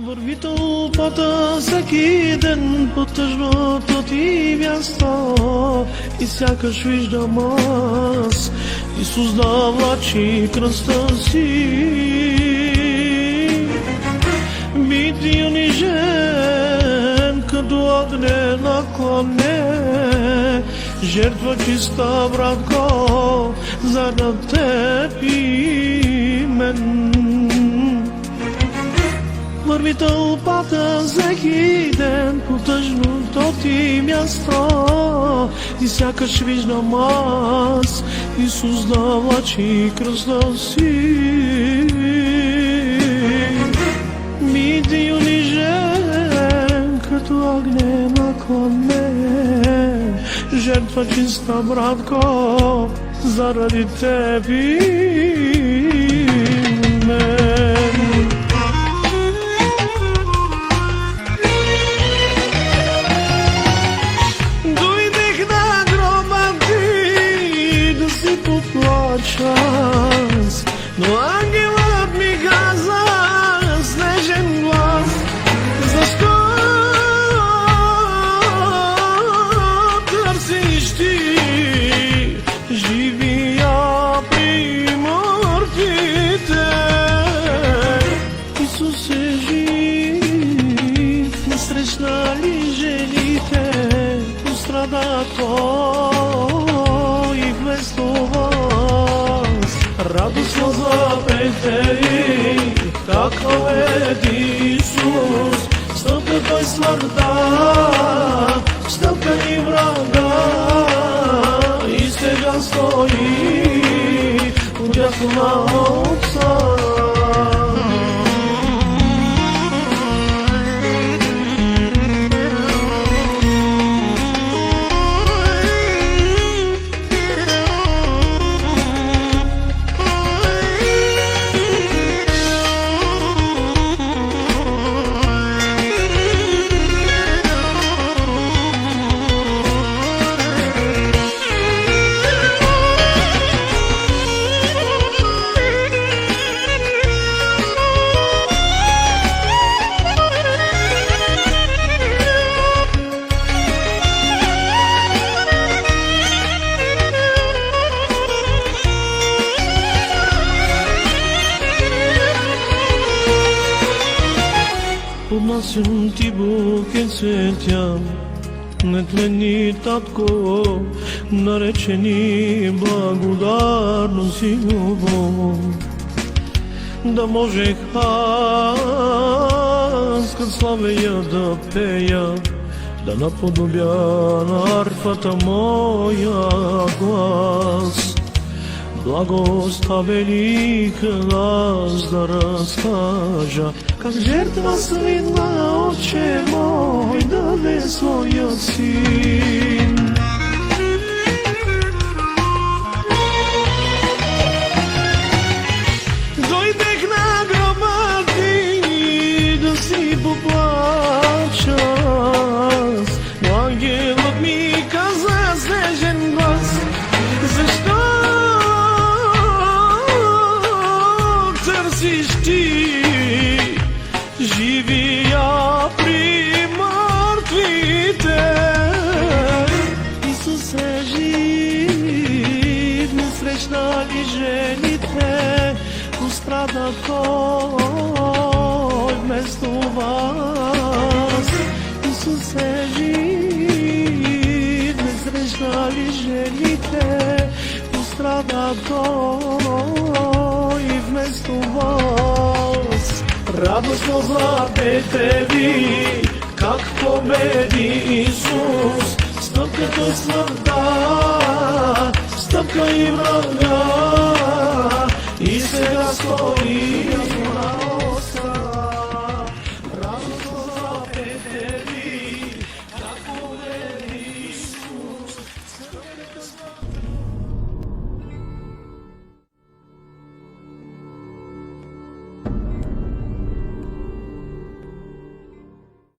Върви тълпата всеки ден по тъжното ти място и сякаш виждам аз Исус да влачи кръста си. Бит и унижен като огнена коне, жертва чиста, братко, заради теб и мен. Върви тълпата всеки ден по тъжното ти място и сякаш виждам аз Исус да влачи кръста си. Бит и унижен като огнена коне, жертва чиста, братко, заради теб и мен. Но ангелът ми каза с нежен глас: защо търсиш ти живия при мъртвите? Исус е жив, не срещна ли жените? Пострада той вместо вас. Радостно запейте и как победи Исус. Стъпка той смъртта, стъпка и врага, и сега стои отдясно на Отца. Поднасям ти букет цветя, нетлени, татко, наречени благодарност и любов. Да можех аз като славея да пея, да наподобя на арфата моя глас. Благостта велика аз да разкажа, как жертва свидна, Отче мой, даде своя син. Дойдех на гроба ти да си поплача, но ангелът ми каза с нежен глас: защо търсиш ти живия при мъртвите? Исус е жив, не срещна ли жените? Пострада той вместо вас. Исус е жив, не срещна ли жените? Пострада той вместо вас. Радостно запейте ви, как победи Исус. Стъпка той смъртта, стъпка и врага,